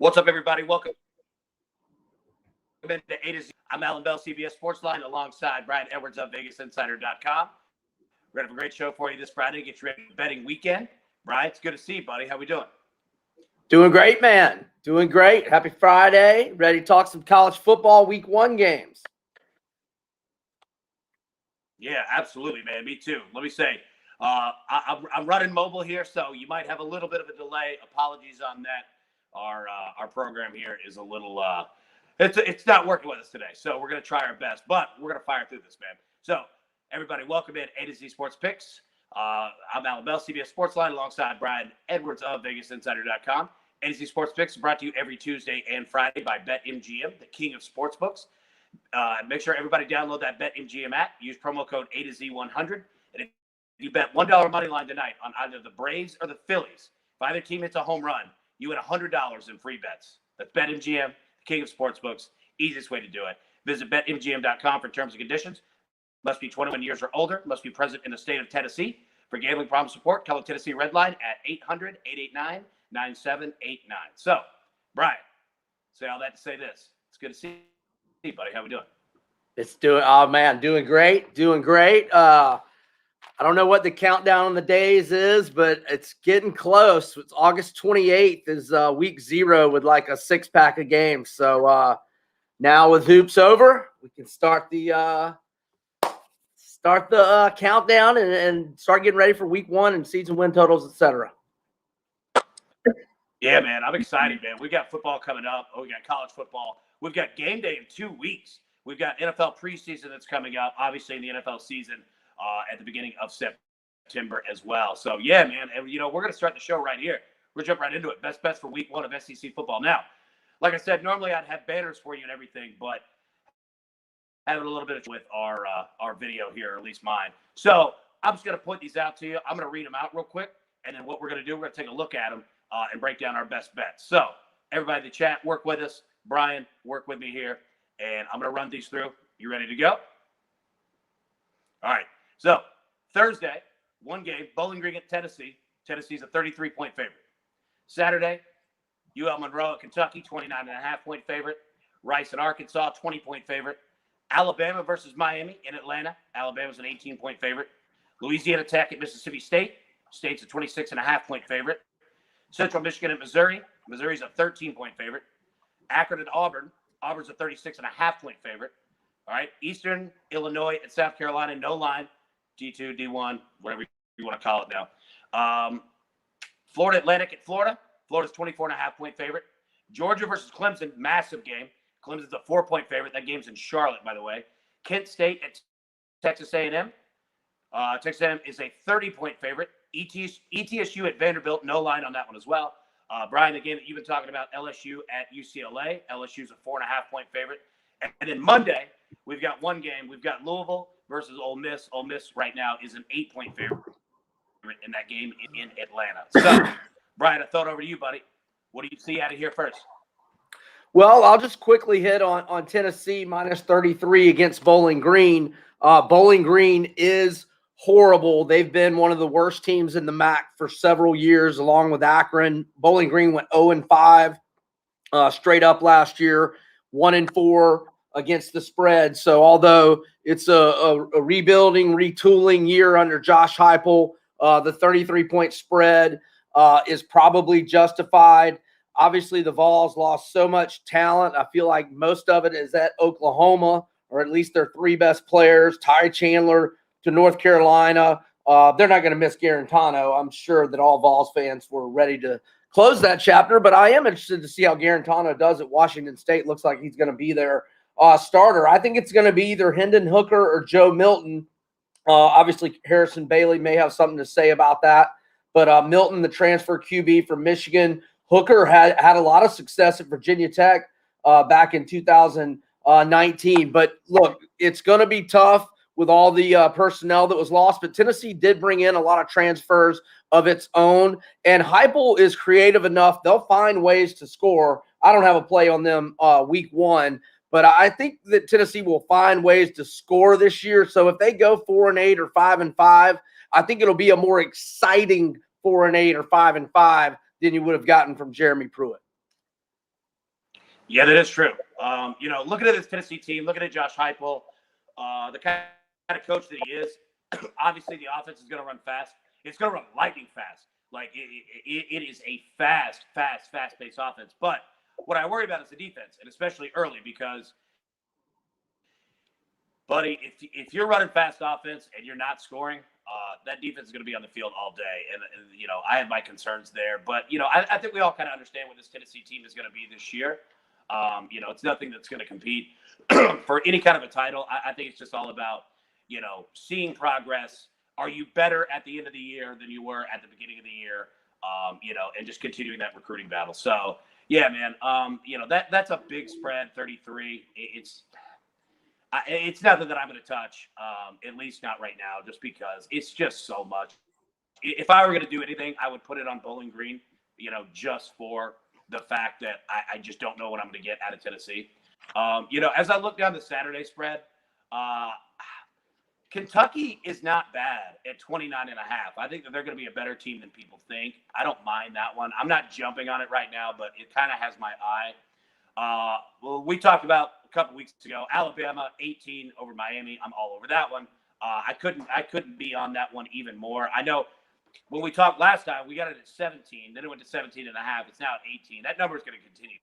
What's up, everybody? Welcome into A to Z. I'm Alan Bell, CBS Sportsline, alongside Brian Edwards of VegasInsider.com. We're going to have a great show for you this Friday. Get you ready for betting weekend. Brian, it's good to see you, buddy. How we doing? Doing great, man. Doing great. Happy Friday. Ready to talk some college football week 1 games. Yeah, absolutely, man. Me too. Let me say, I'm running mobile here, so you might have a little bit of a delay. Apologies on that. Our program here is a little it's not working with us today, so we're going to try our best, but we're going to fire through this, man. So everybody, welcome in A to Z Sports Picks. I'm Alan Bell, CBS Sportsline, alongside Brian Edwards of VegasInsider.com. A to Z Sports Picks is brought to you every Tuesday and Friday by BetMGM, the king of sportsbooks. Make sure everybody download that BetMGM app. Use promo code A to Z100. And if you bet $1 money line tonight on either the Braves or the Phillies, if either team hits a home run, you win $100 in free bets. That's BetMGM, the king of sportsbooks. Easiest way to do it. Visit BetMGM.com for terms and conditions. Must be 21 years or older. Must be present in the state of Tennessee. For gambling problem support, call the Tennessee Red Line at 800-889-9789. So, Brian, say all that to say this. It's good to see you, buddy. How we doing? Doing great. Doing great. I don't know what the countdown on the days is, but it's getting close. It's August 28th is week 0 with like a 6-pack of games. So now with hoops over, we can start the countdown and start getting ready for week 1 and season win totals, etc. Yeah, man, I'm excited, man. We got football coming up. We got college football. We've got game day in 2 weeks. We've got NFL preseason that's coming up, obviously in the NFL season at the beginning of September as well. So, yeah, man, and, we're going to start the show right here. We'll jump right into it. Best bets for week 1 of SEC football. Now, like I said, normally I'd have banners for you and everything, but having a little bit of with our video here, or at least mine. So I'm just going to point these out to you. I'm going to read them out real quick, and then what we're going to do, we're going to take a look at them and break down our best bets. So everybody in the chat, work with us. Brian, work with me here, and I'm going to run these through. You ready to go? All right. So Thursday, 1 game, Bowling Green at Tennessee. Tennessee's a 33-point favorite. Saturday, UL Monroe at Kentucky, 29.5-point favorite. Rice at Arkansas, 20-point favorite. Alabama versus Miami in Atlanta. Alabama's an 18-point favorite. Louisiana Tech at Mississippi State. State's a 26.5-point favorite. Central Michigan at Missouri. Missouri's a 13-point favorite. Akron at Auburn. Auburn's a 36.5-point favorite. All right. Eastern Illinois at South Carolina, no line. D2, D1, whatever you want to call it now. Florida Atlantic at Florida. Florida's 24.5-point favorite. Georgia versus Clemson, massive game. Clemson's a 4-point favorite. That game's in Charlotte, by the way. Kent State at Texas A&M. Texas A&M is a 30-point favorite. ETSU at Vanderbilt, no line on that one as well. Brian, the game that you've been talking about, LSU at UCLA. LSU's a 4.5-point favorite. And then Monday, we've got 1 game. We've got Louisville versus Ole Miss. Ole Miss right now is an 8-point favorite in that game in Atlanta. So, Brian, I throw it over to you, buddy. What do you see out of here first? Well, I'll just quickly hit on Tennessee minus 33 against Bowling Green. Bowling Green is horrible. They've been one of the worst teams in the MAC for several years, along with Akron. Bowling Green went 0-5 straight up last year, 1-4 against the spread. So although it's a rebuilding, retooling year under Josh Heupel, the 33-point spread is probably justified. Obviously, the Vols lost so much talent. I feel like most of it is at Oklahoma, or at least their 3 best players, Ty Chandler to North Carolina. They're not going to miss Garantano. I'm sure that all Vols fans were ready to close that chapter, but I am interested to see how Garantano does at Washington State. Looks like he's going to be their starter. I think it's going to be either Hendon Hooker or Joe Milton. Obviously, Harrison Bailey may have something to say about that, but Milton, the transfer QB from Michigan. Hooker had a lot of success at Virginia Tech back in 2019. But look, it's going to be tough with all the personnel that was lost. But Tennessee did bring in a lot of transfers of its own. And Heupel is creative enough. They'll find ways to score. I don't have a play on them week 1. But I think that Tennessee will find ways to score this year. So if they go 4-8 or 5-5, I think it'll be a more exciting 4-8 or 5-5 than you would have gotten from Jeremy Pruitt. Yeah, that is true. Looking at this Tennessee team, looking at Josh Heupel, the kind of coach that he is, obviously the offense is going to run fast. It's going to run lightning fast. Like it is a fast-paced offense. But what I worry about is the defense, and especially early, because, buddy, if you're running fast offense and you're not scoring, that defense is going to be on the field all day. And I have my concerns there. But, I think we all kind of understand what this Tennessee team is going to be this year. It's nothing that's going to compete for any kind of a title. I think it's just all about, seeing progress. Are you better at the end of the year than you were at the beginning of the year? And just continuing that recruiting battle. So, yeah, man, that's a big spread, 33. It's nothing that I'm going to touch, at least not right now, just because it's just so much. If I were going to do anything, I would put it on Bowling Green, just for the fact that I just don't know what I'm going to get out of Tennessee. As I look down the Saturday spread, Kentucky is not bad at 29.5. I think that they're going to be a better team than people think. I don't mind that one. I'm not jumping on it right now, but it kind of has my eye. We talked about a couple weeks ago, Alabama 18 over Miami. I'm all over that one. I couldn't be on that one even more. I know when we talked last time, we got it at 17, then it went to 17.5. It's now at 18. That number is going to continue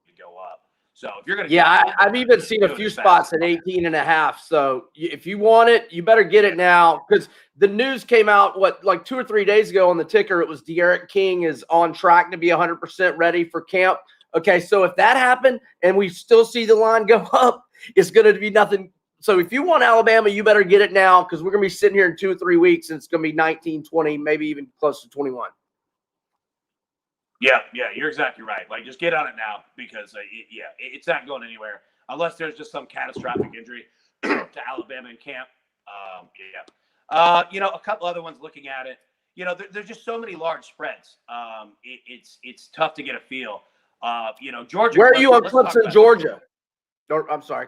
to go up. So if you're going to, I've even seen a few spots at 18.5. So if you want it, you better get it now, because the news came out like 2 or 3 days ago on the ticker. It was De'Aaron King is on track to be 100% ready for camp. Okay, so if that happened and we still see the line go up, it's going to be nothing. So if you want Alabama, you better get it now, because we're going to be sitting here in 2 or 3 weeks and it's going to be 19, 20, maybe even close to 21. Yeah, you're exactly right. Like, just get on it now, because, it's not going anywhere unless there's just some catastrophic injury to Alabama in camp. A couple other ones looking at it. There's just so many large spreads. It's tough to get a feel. Georgia. Where are you on Clemson, Georgia? I'm sorry.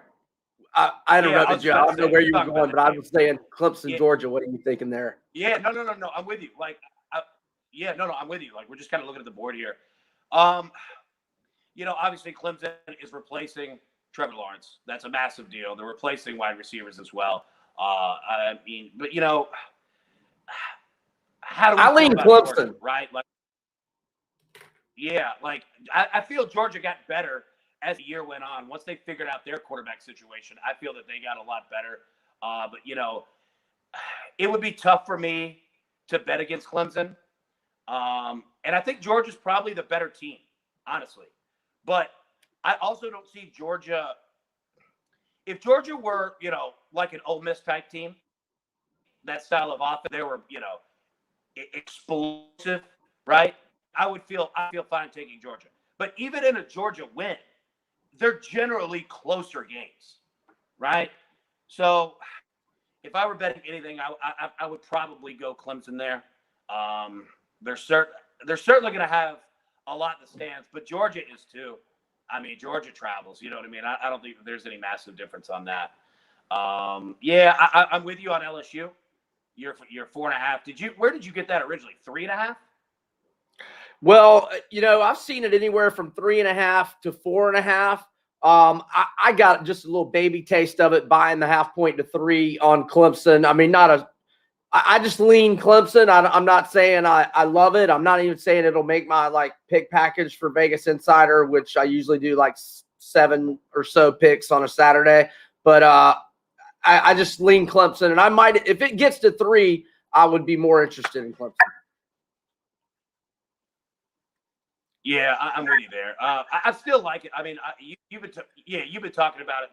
I interrupted you. I don't know where you were going, but I was saying Clemson, Georgia. What are you thinking there? Yeah, no. I'm with you. I'm with you. Like, we're just kind of looking at the board here. Obviously Clemson is replacing Trevor Lawrence. That's a massive deal. They're replacing wide receivers as well. How do we I lean Clemson, Georgia, right? I feel Georgia got better as the year went on. Once they figured out their quarterback situation, I feel that they got a lot better. It would be tough for me to bet against Clemson. And I think Georgia's probably the better team, honestly. But I also don't see Georgia. If Georgia were, like an Ole Miss type team, that style of offense, they were, explosive, right? I feel fine taking Georgia. But even in a Georgia win, they're generally closer games, right? So if I were betting anything, I would probably go Clemson there. They're certainly going to have a lot in the stands, but Georgia is too. I mean, Georgia travels. You know what I mean? I don't think there's any massive difference on that. I'm with you on LSU. You're 4.5. Where did you get that originally? 3.5? Well, I've seen it anywhere from 3.5 to 4.5. I got just a little baby taste of it, buying the 0.5 point to 3 on Clemson. I mean, I just lean Clemson. I'm not saying I love it. I'm not even saying it'll make my pick package for Vegas Insider, which I usually do 7 or so picks on a Saturday. But I just lean Clemson, and I might, if it gets to 3, I would be more interested in Clemson. Yeah, I'm with you there. I still like it. I mean, you've been talking about it.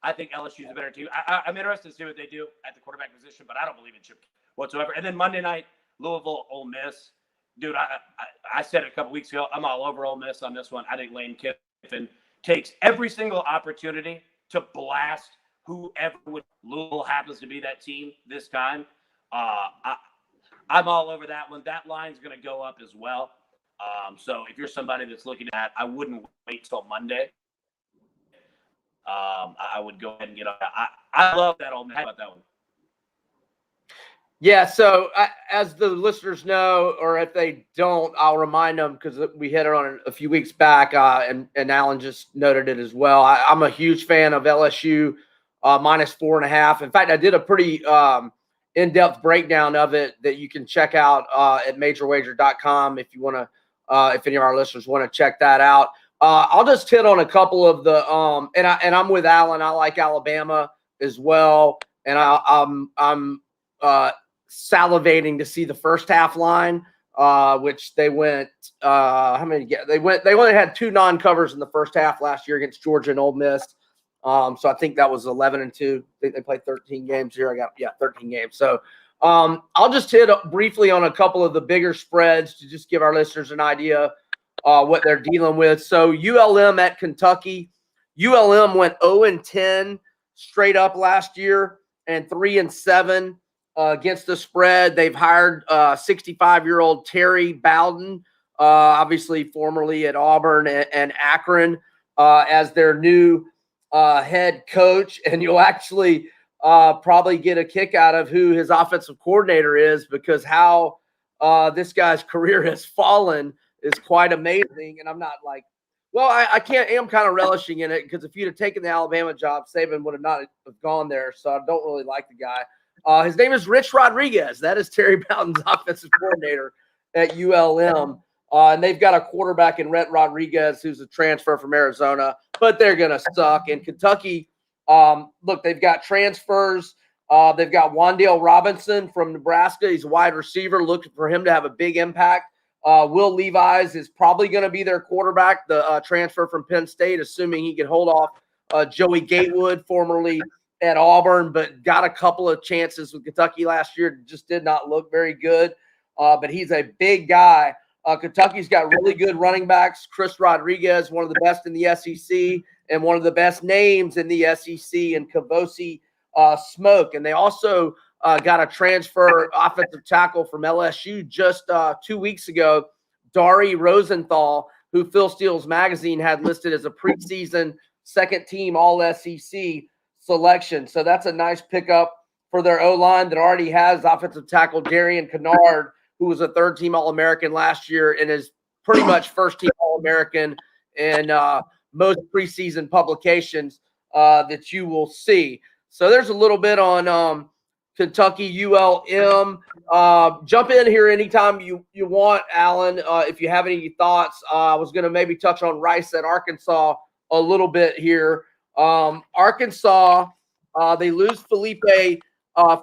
I think LSU's a better team. I'm interested to see what they do at the quarterback position, but I don't believe in Chip whatsoever. And then Monday night, Louisville, Ole Miss. Dude, I said it a couple weeks ago. I'm all over Ole Miss on this one. I think Lane Kiffin takes every single opportunity to blast whoever Louisville happens to be that team this time. I'm all over that one. That line's going to go up as well. So if you're somebody that's looking at, I wouldn't wait till Monday. I would go ahead and get on. I love that Ole Miss. How about that one? Yeah, so as the listeners know, or if they don't, I'll remind them because we hit it on a few weeks back, and Alan just noted it as well. I'm a huge fan of LSU minus 4.5. In fact, I did a pretty in-depth breakdown of it that you can check out at majorwager.com if you want to, if any of our listeners want to check that out. I'll just hit on a couple of the and I'm with Alan. I like Alabama as well, and I'm salivating to see the first half line, which they went how many get they only had 2 non-covers in the first half last year against Georgia and Ole Miss. So I think that was 11-2. I think they played 13 games here. 13 games. So I'll just hit briefly on a couple of the bigger spreads to just give our listeners an idea what they're dealing with. So ULM at Kentucky. ULM went 0-10 straight up last year and 3-7 against the spread. They've hired 65-year-old Terry Bowden, obviously formerly at Auburn and Akron, as their new head coach. And you'll actually probably get a kick out of who his offensive coordinator is, because how this guy's career has fallen is quite amazing. And I'm not like, well, I am kind of relishing in it, because if you'd have taken the Alabama job, Saban would have not have gone there. So I don't really like the guy. His name is Rich Rodriguez. That is Terry Bowden's offensive coordinator at ULM. And they've got a quarterback in Rhett Rodriguez, who's a transfer from Arizona, but they're going to suck. And Kentucky, look, they've got transfers. They've got Wan'Dale Robinson from Nebraska. He's a wide receiver, looking for him to have a big impact. Will Levis is probably going to be their quarterback, the transfer from Penn State, assuming he can hold off Joey Gatewood, formerly at Auburn, but got a couple of chances with Kentucky last year. Just did not look very good, but he's a big guy. Kentucky's got really good running backs. Chris Rodriguez, one of the best in the SEC and one of the best names in the SEC, and Kavosi Smoke. And they also got a transfer offensive tackle from LSU just 2 weeks ago, Dari Rosenthal, who Phil Steele's magazine had listed as a preseason second-team All-SEC selection. So that's a nice pickup for their O-line that already has offensive tackle Darian Kennard, who was a third-team All-American last year and is pretty much first-team All-American in most preseason publications that you will see. So there's a little bit on Kentucky, ULM. Jump in here anytime you want, Alan, if you have any thoughts. I was going to maybe touch on Rice at Arkansas a little bit here. Arkansas, they lose Felipe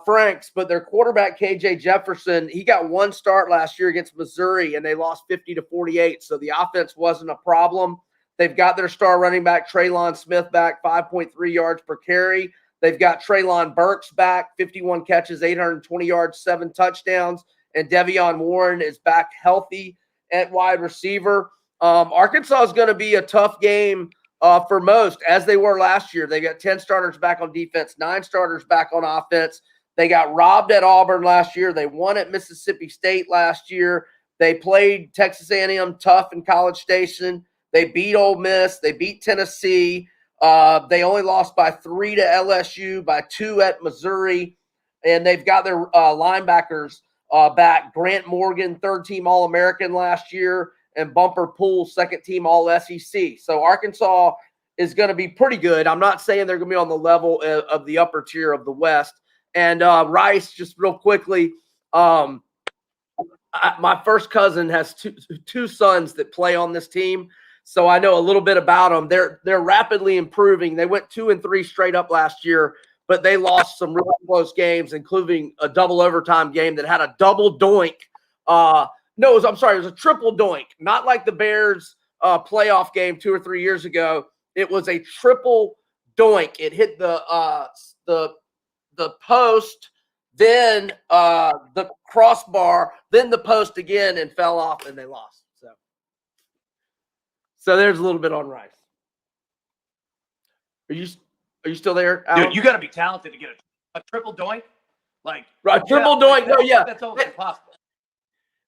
Franks, but their quarterback, KJ Jefferson, he got 1 start last year against Missouri, and they lost 50-48. So the offense wasn't a problem. They've got their star running back, Traylon Smith, back, 5.3 yards per carry. They've got Traylon Burks back, 51 catches, 820 yards, 7 touchdowns. And Devion Warren is back healthy at wide receiver. Arkansas is going to be a tough game for most, as they were last year. They got 10 starters back on defense, 9 starters back on offense. They got robbed at Auburn last year. They won at Mississippi State last year. They played Texas A&M tough in College Station. They beat Ole Miss. They beat Tennessee. They only lost by 3 to LSU, by 2 at Missouri. And they've got their linebackers back. Grant Morgan, third-team All-American last year, and Bumper Poole, second-team All-SEC. So Arkansas is going to be pretty good. I'm not saying they're going to be on the level of the upper tier of the West. And Rice, just real quickly, my first cousin has two sons that play on this team, so I know a little bit about them. They're rapidly improving. They went 2-3 straight up last year, but they lost some really close games, including a double overtime game that had a double doink. No, it was a triple doink, not like the Bears playoff game 2 or 3 years ago. It was a triple doink. It hit the post, then the crossbar, then the post again, and fell off, and they lost. So there's a little bit on Rice. Are you still there, Alan? Dude, you got to be talented to get a triple doink. Like a triple doink? No, yeah, that's almost impossible.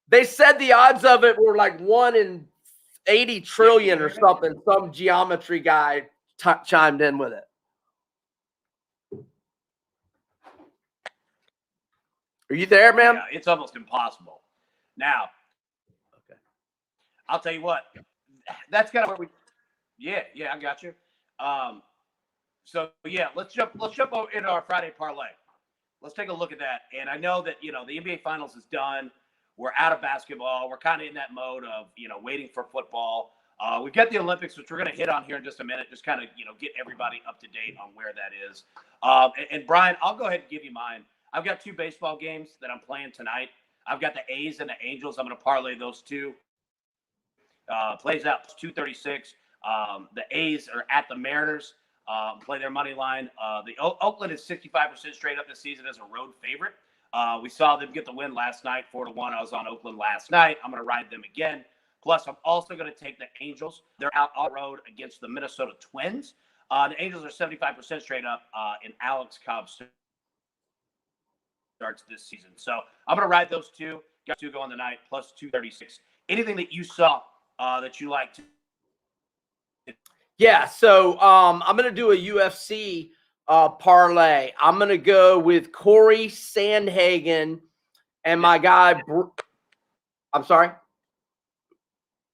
They said the odds of it were like 1 in 80 trillion or something. Some geometry guy chimed in with it. Are you there, man? Yeah, it's almost impossible. Now, Okay. I'll tell you what. That's kind of where we. Yeah, I got you. So yeah, let's jump over into our Friday parlay. Let's take a look at that. And I know that the NBA Finals is done. We're out of basketball. We're kind of in that mode of waiting for football. We've got the Olympics, which we're going to hit on here in just a minute. Just kind of get everybody up to date on where that is. And Brian, I'll go ahead and give you mine. I've got 2 baseball games that I'm playing tonight. I've got the A's and the Angels. I'm going to parlay those 2. Plays out 236. The A's are at the Mariners. Play their money line. The Oakland is 65% straight up this season as a road favorite. We saw them get the win last night, 4-1. I was on Oakland last night. I'm going to ride them again. Plus, I'm also going to take the Angels. They're out on the road against the Minnesota Twins. The Angels are 75% straight up, and Alex Cobb starts this season. So I'm going to ride those 2. Got 2 going tonight, plus 236. Anything that you saw that you liked? Yeah, so I'm going to do a UFC parlay. I'm going to go with Corey Sandhagen and my guy. I'm sorry.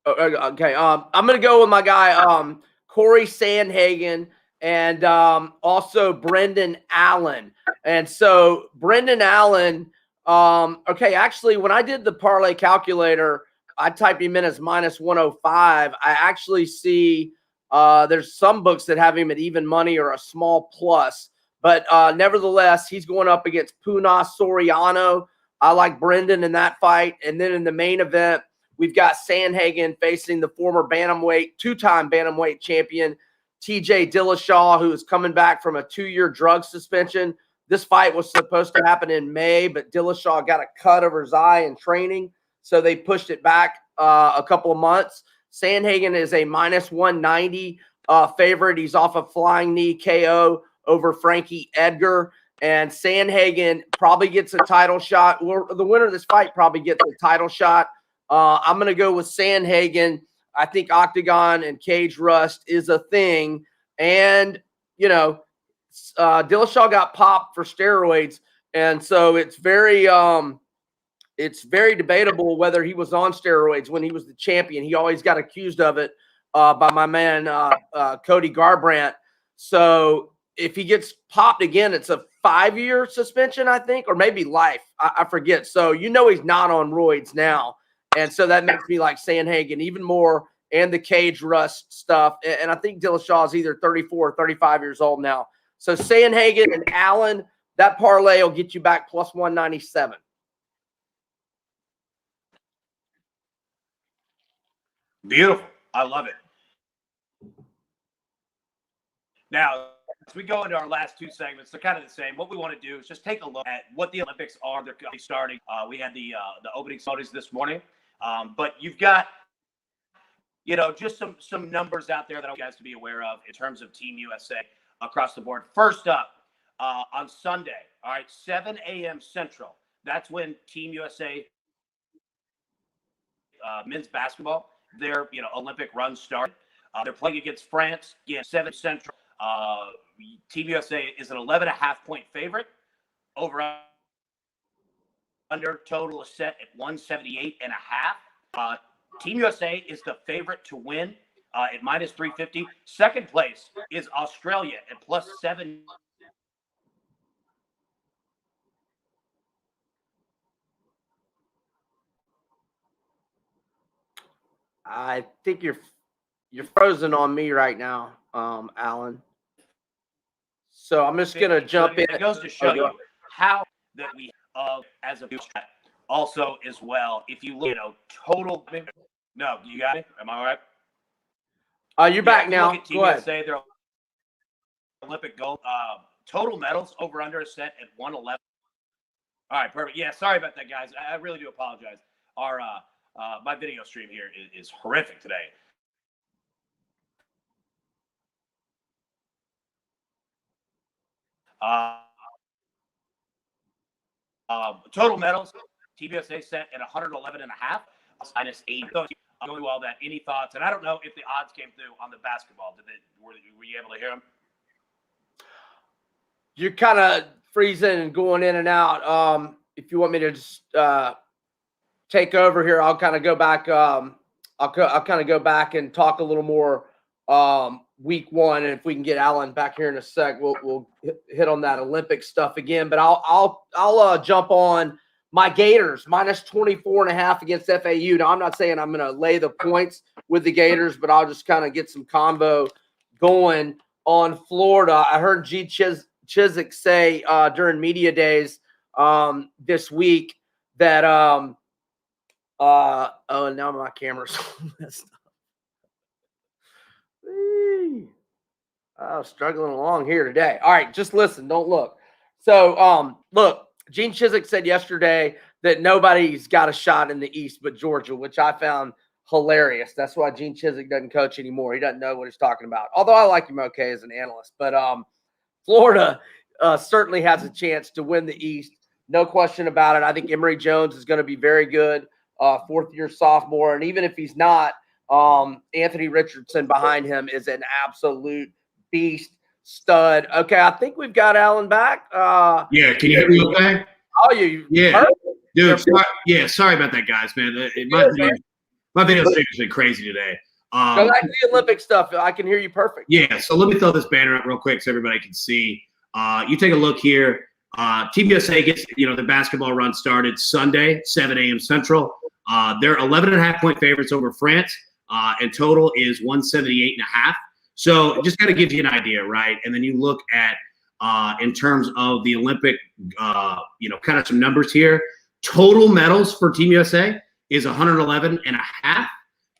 Okay. I'm going to go with my guy Corey Sandhagen and also Brendan Allen. And so Brendan Allen. Okay, actually, when I did the parlay calculator, I typed him in as minus 105. I actually see. There's some books that have him at even money or a small plus, but nevertheless, he's going up against Puna Soriano. I like Brendan in that fight. And then in the main event, we've got Sandhagen facing the former bantamweight, 2-time bantamweight champion, TJ Dillashaw, who is coming back from a 2-year drug suspension. This fight was supposed to happen in May, but Dillashaw got a cut over his eye in training, so they pushed it back a couple of months. Sandhagen is a minus 190 favorite. He's off a flying knee KO over Frankie Edgar. And Sandhagen probably gets a title shot. The winner of this fight probably gets a title shot. I'm going to go with Sandhagen. I think Octagon and Cage Rust is a thing. And, Dillashaw got popped for steroids. And so it's very debatable whether he was on steroids when he was the champion. He always got accused of it by my man Cody Garbrandt. So if he gets popped again, it's a 5-year suspension, I think, or maybe life. I forget. So he's not on roids now. And so that makes me like Sandhagen even more, and the Cage Rust stuff. And I think Dillashaw is either 34 or 35 years old now. So Sandhagen and Allen, that parlay will get you back plus 197. Beautiful. I love it. Now, as we go into our last 2 segments, they're kind of the same. What we want to do is just take a look at what the Olympics are. They're starting. We had the opening ceremonies this morning, but you've got just some numbers out there that I want you guys to be aware of in terms of Team USA across the board. First up, on Sunday, all right, 7 a.m. Central. That's when Team USA men's basketball, their Olympic run started. They're playing against France. Again, 7 Central. Team USA is an 11.5-point favorite. Over under total is set at 178.5. Team USA is the favorite to win at minus 350. Second place is Australia at plus 7. I think you're frozen on me right now, Alan. So I'm just gonna jump in. It goes to show you how that we as a also as well. If you look, total. No, you got it. Am I all right? You're back now. Look at Team Go ahead. USA, their Olympic gold. Total medals over under is set at 111. All right, perfect. Yeah, sorry about that, guys. I really do apologize. Our my video stream here is horrific today. Total medals, Team USA set at 111.5, minus 8. Going through all that. Any thoughts? And I don't know if the odds came through on the basketball. Were you able to hear them? You're kind of freezing and going in and out. if you want me to just take over here, I'll kind of go back. I'll kind of go back and talk a little more week one, and if we can get Alan back here in a sec, we'll hit on that Olympic stuff again. But I'll jump on my Gators minus 24.5 against FAU. Now I'm not saying I'm going to lay the points with the Gators, but I'll just kind of get some combo going on Florida. I heard G. Chiswick say during media days this week that oh, now my camera's messed up. Struggling along here today. All right, just listen, don't look. So look, Gene Chiswick said yesterday that nobody's got a shot in the East but Georgia, which I found hilarious. That's why Gene Chiswick doesn't coach anymore. He doesn't know what he's talking about. Although I like him okay as an analyst. But Florida certainly has a chance to win the East. No question about it. I think Emory Jones is going to be very good, fourth-year sophomore. And even if he's not, Anthony Richardson behind him is an absolute beast, stud. Okay, I think we've got Alan back. Yeah, can you hear me okay? Oh, you? Yeah. Dude, sorry about that, guys, man. My video stream has been crazy today. Go back to the Olympic stuff. I can hear you perfect. Yeah, so let me throw this banner up real quick so everybody can see. You take a look here. Team USA gets, the basketball run started Sunday, 7 a.m. Central. They're 11.5-point favorites over France, and total is 178.5. So just kind of gives you an idea, right? And then you look at, in terms of the Olympic, kind of some numbers here. Total medals for Team USA is 111.5.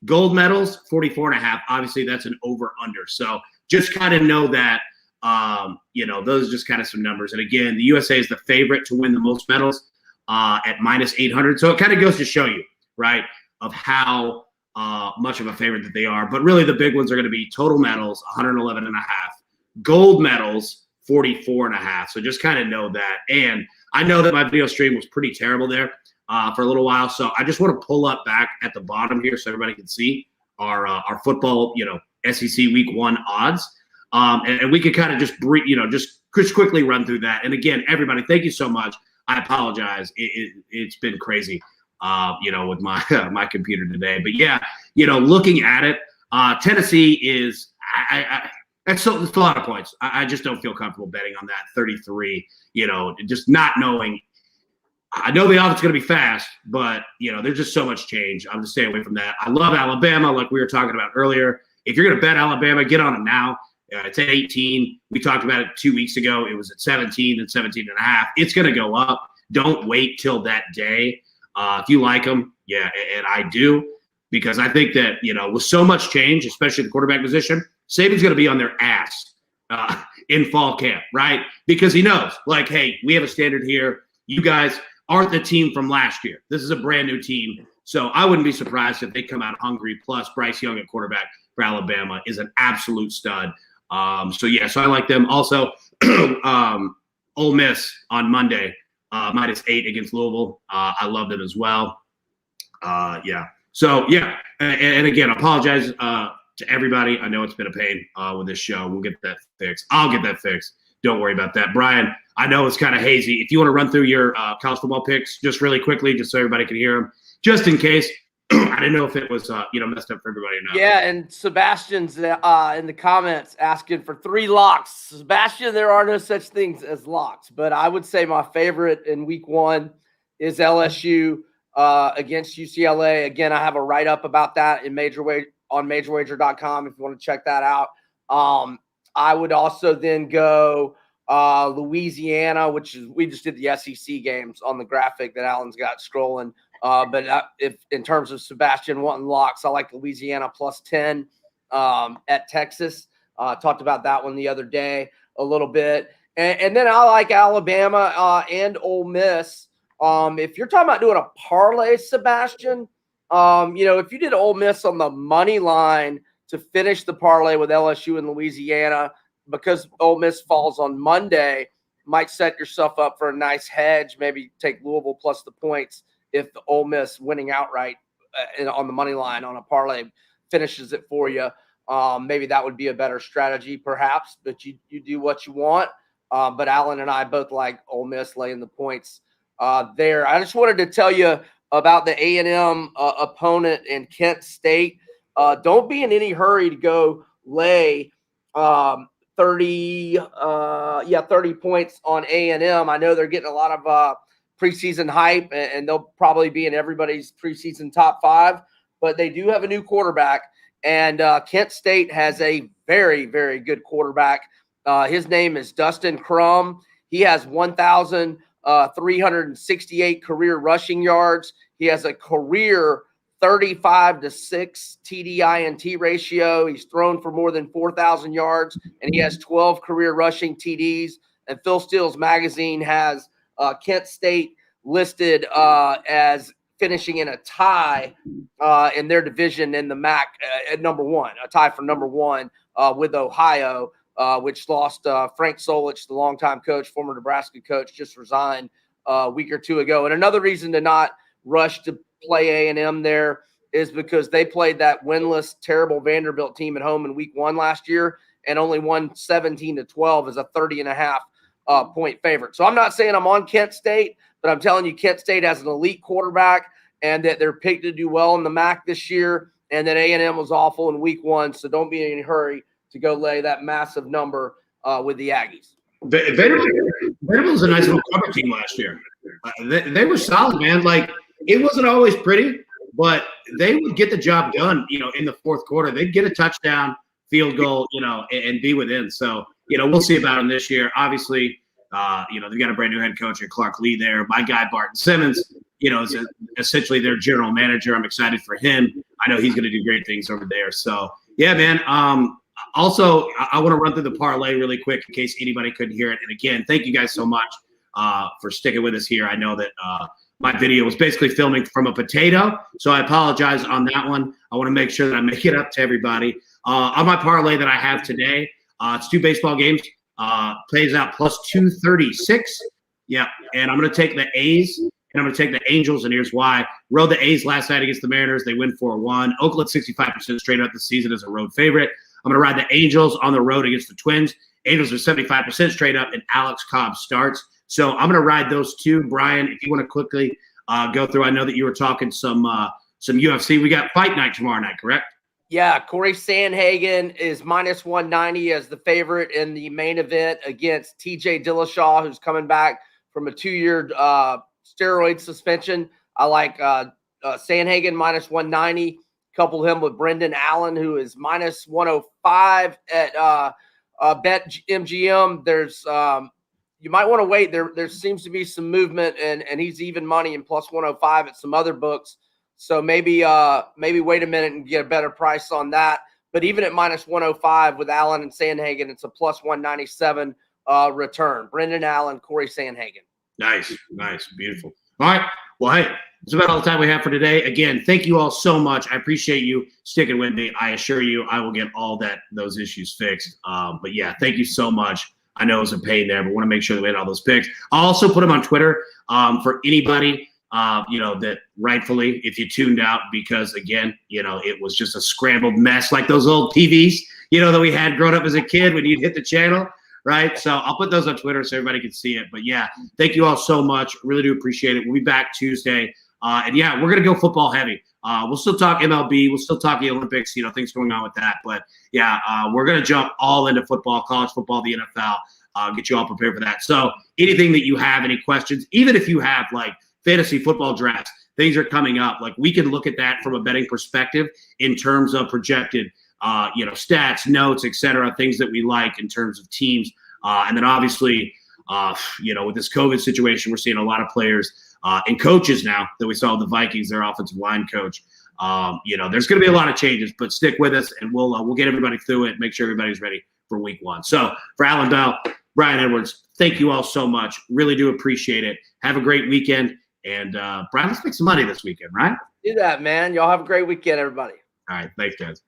Gold medals, 44.5. Obviously, that's an over-under. So just kind of know that, those are just kind of some numbers. And again, the USA is the favorite to win the most medals at minus 800. So it kind of goes to show you, right, of how much of a favorite that they are. But really the big ones are going to be total medals, 111.5. Gold medals, 44.5. So just kind of know that. And I know that my video stream was pretty terrible there for a little while. So I just want to pull up back at the bottom here so everybody can see our football, SEC week 1 odds. And we could kind of just just quickly run through that. And again, everybody, thank you so much. I apologize. It's been crazy, with my my computer today. But yeah, looking at it, Tennessee is it's a lot of points. I just don't feel comfortable betting on that 33. Just not knowing. I know the offense is going to be fast, but there's just so much change. I'm just staying away from that. I love Alabama, like we were talking about earlier. If you're going to bet Alabama, get on it now. It's at 18. We talked about it 2 weeks ago. It was at 17 and 17.5. It's going to go up. Don't wait till that day. If you like them, yeah, and I do, because I think that, with so much change, especially the quarterback position, Saban's going to be on their ass in fall camp, right? Because he knows, like, hey, we have a standard here. You guys aren't the team from last year. This is a brand new team. So I wouldn't be surprised if they come out hungry. Plus, Bryce Young at quarterback for Alabama is an absolute stud. So I like them. Also, Ole Miss on Monday, minus 8 against Louisville. I love them as well. So and again, apologize to everybody. I know it's been a pain with this show. We'll get that fixed. I'll get that fixed. Don't worry about that. Brian, I know it's kind of hazy. If you want to run through your college football picks just really quickly, just so everybody can hear them, just in case. I didn't know if it was messed up for everybody or not. Yeah, and Sebastian's in the comments asking for 3 locks. Sebastian, there are no such things as locks, but I would say my favorite in week 1 is LSU against UCLA. Again, I have a write-up about that on majorwager.com if you want to check that out. I would also then go Louisiana, we just did the SEC games on the graphic that Alan's got scrolling. But if in terms of Sebastian wanting locks, I like Louisiana plus 10 at Texas. Talked about that one the other day a little bit. And then I like Alabama and Ole Miss. If you're talking about doing a parlay, Sebastian, if you did Ole Miss on the money line to finish the parlay with LSU and Louisiana, because Ole Miss falls on Monday, might set yourself up for a nice hedge. Maybe take Louisville plus the points. If the Ole Miss winning outright on the money line on a parlay finishes it for you, maybe that would be a better strategy, perhaps. But you do what you want. But Alan and I both like Ole Miss laying the points there. I just wanted to tell you about the A&M opponent in Kent State. Don't be in any hurry to go lay 30 points on A&M. I know they're getting a lot of preseason hype, and they'll probably be in everybody's preseason top 5, but they do have a new quarterback, and Kent State has a very, very good quarterback. His name is Dustin Crum. He has 1,368 career rushing yards. He has a career 35-6 TD-INT ratio. He's thrown for more than 4,000 yards, and he has 12 career rushing TDs. And Phil Steele's magazine has Kent State listed as finishing in a tie in their division in the MAC at number 1, a tie for number 1 with Ohio, which lost Frank Solich, the longtime coach, former Nebraska coach, just resigned a week or two ago. And another reason to not rush to play A&M there is because they played that winless, terrible Vanderbilt team at home in week 1 last year and only won 17-12 as a 30.5 point favorite. So I'm not saying I'm on Kent State, but I'm telling you Kent State has an elite quarterback and that they're picked to do well in the MAC this year, and that A&M was awful in week 1. So don't be in any hurry to go lay that massive number with the Aggies. Vanderbilt was a nice little cover team last year. They were solid, man. Like, it wasn't always pretty, but they would get the job done, in the fourth quarter. They'd get a touchdown, field goal, and be within. So, we'll see about them this year. Obviously, they've got a brand new head coach at Clark Lee there. My guy, Barton Simmons, is essentially their general manager. I'm excited for him. I know he's going to do great things over there. So, yeah, man. Also, I want to run through the parlay really quick in case anybody couldn't hear it. And again, thank you guys so much for sticking with us here. I know that my video was basically filming from a potato, so I apologize on that one. I want to make sure that I make it up to everybody. On my parlay that I have today, it's 2 baseball games. Plays out plus 236. Yeah, and I'm going to take the A's, and I'm going to take the Angels, and here's why. Rode the A's last night against the Mariners. They win 4-1. Oakland 65% straight up this season as a road favorite. I'm going to ride the Angels on the road against the Twins. Angels are 75% straight up, and Alex Cobb starts. So I'm going to ride those 2. Brian, if you want to quickly go through, I know that you were talking some UFC. We got fight night tomorrow night, correct? Yeah, Corey Sandhagen is minus 190 as the favorite in the main event against TJ Dillashaw, who's coming back from a 2-year steroid suspension. I like Sandhagen minus 190. Couple him with Brendan Allen, who is minus 105 at BetMGM. There's you might want to wait. There seems to be some movement, and he's even money and plus 105 at some other books. So maybe wait a minute and get a better price on that. But even at minus 105 with Allen and Sandhagen, it's a plus 197 return. Brendan Allen, Corey Sandhagen. Nice, beautiful. All right. Well, hey, that's about all the time we have for today. Again, thank you all so much. I appreciate you sticking with me. I assure you I will get all those issues fixed. But yeah, thank you so much. I know it was a pain there, but want to make sure that we had all those picks. I'll also put them on Twitter for anybody, that rightfully, if you tuned out because, again, it was just a scrambled mess like those old TVs, that we had growing up as a kid when you'd hit the channel. Right. So I'll put those on Twitter so everybody can see it. But yeah, thank you all so much. Really do appreciate it. We'll be back Tuesday. And yeah, we're going to go football heavy. We'll still talk MLB. We'll still talk the Olympics, things going on with that. But yeah, we're going to jump all into football, college football, the NFL, get you all prepared for that. So anything that you have, any questions, even if you have like fantasy football drafts, things are coming up. Like we can look at that from a betting perspective in terms of projected stats, notes, et cetera, things that we like in terms of teams. And then obviously, with this COVID situation, we're seeing a lot of players and coaches now that we saw the Vikings, their offensive line coach. There's going to be a lot of changes, but stick with us and we'll get everybody through it. Make sure everybody's ready for week 1. So for Alan Bell, Brian Edwards, thank you all so much. Really do appreciate it. Have a great weekend. And Brian, let's make some money this weekend, right? Do that, man. Y'all have a great weekend, everybody. All right. Thanks, guys.